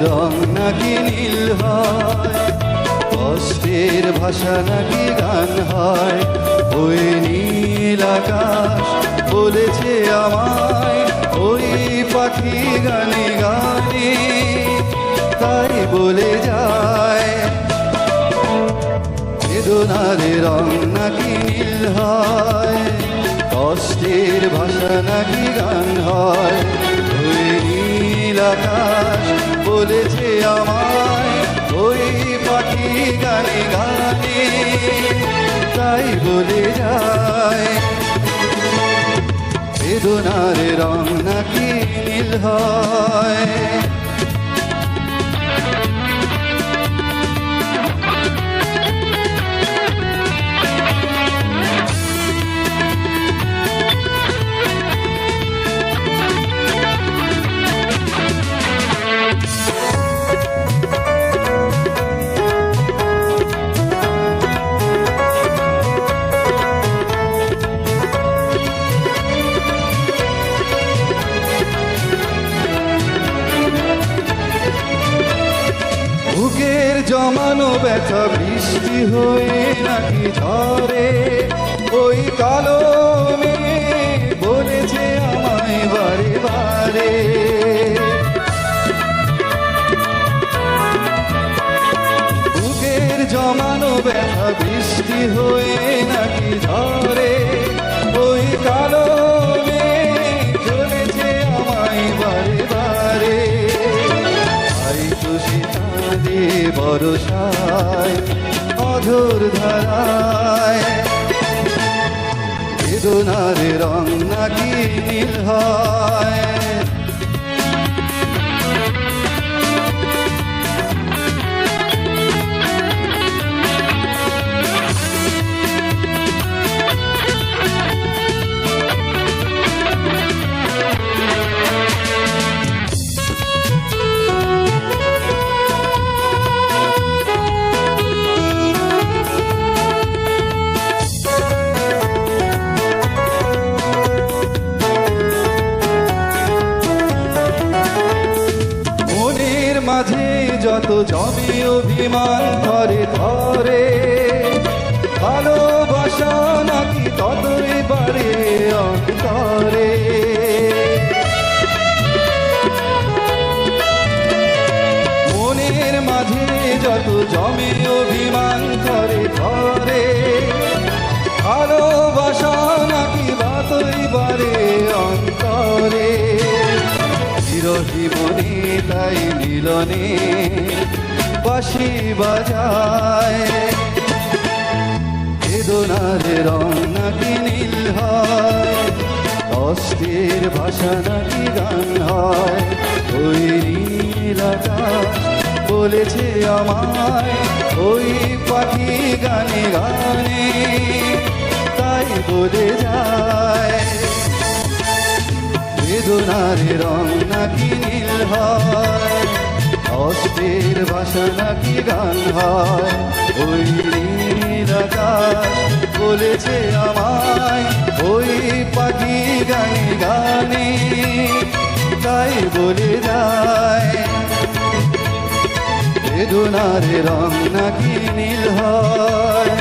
রং নাকি নীল হয়, কষ্টের ভাষা নাকি গান হয়। ওই নীল আকাশ বলেছে আমায়, ওই পাখি গানে গানে তাই বলে যায়। বেদনার রং নাকি নীল হয়, কষ্টের ভাষা নাকি গান হয়। ওই নীল আকাশ বলেছে আমায়, ওই পাখি গানে গানে তাই বলে যায়। বেদনার রং নাকি নীল হয়। বুকের জমানো ব্যথা বৃষ্টি হয়ে নাকি ঝরে, ওই কালো মেঘ বলেছে আমায় বারে বারে। বুকের জমানো ব্যথা বৃষ্টি হয়ে নাকি ঝরে, ওই কালো মেঘ বলেছে আমায় বারে বারে। বরসায় অঝোর ধারায়, বেদনার রং নাকি নীল হয়। মাঝে যত জমে অভিমান ধরে ধরে, ভালোবাসা নাকি ততই বাড়ে অন্তরে। মনের মাঝে যত জমে অভিমান ধরে ধরে, ভালোবাসা নাকি ততই বাড়ে অন্তরে। বিরহী মনে তাই মিলনে বাঁশি বাজায়, বেদনার রং নাকি নীল হয়, কষ্টের ভাষা নাকি গান হয়। ওই নীল আকাশ বলেছে আমায়, ওই পাখি গানে গানে তাই বলে যায়। বেদনার রং নাকি নীল হয়, কষ্টের ভাষা নাকি গান হয়। ওই নীল আকাশ বলেছে আমায়, ওই পাখি গানে গানে তাই বলে যায়। বেদনার রং নাকি নীল হয়।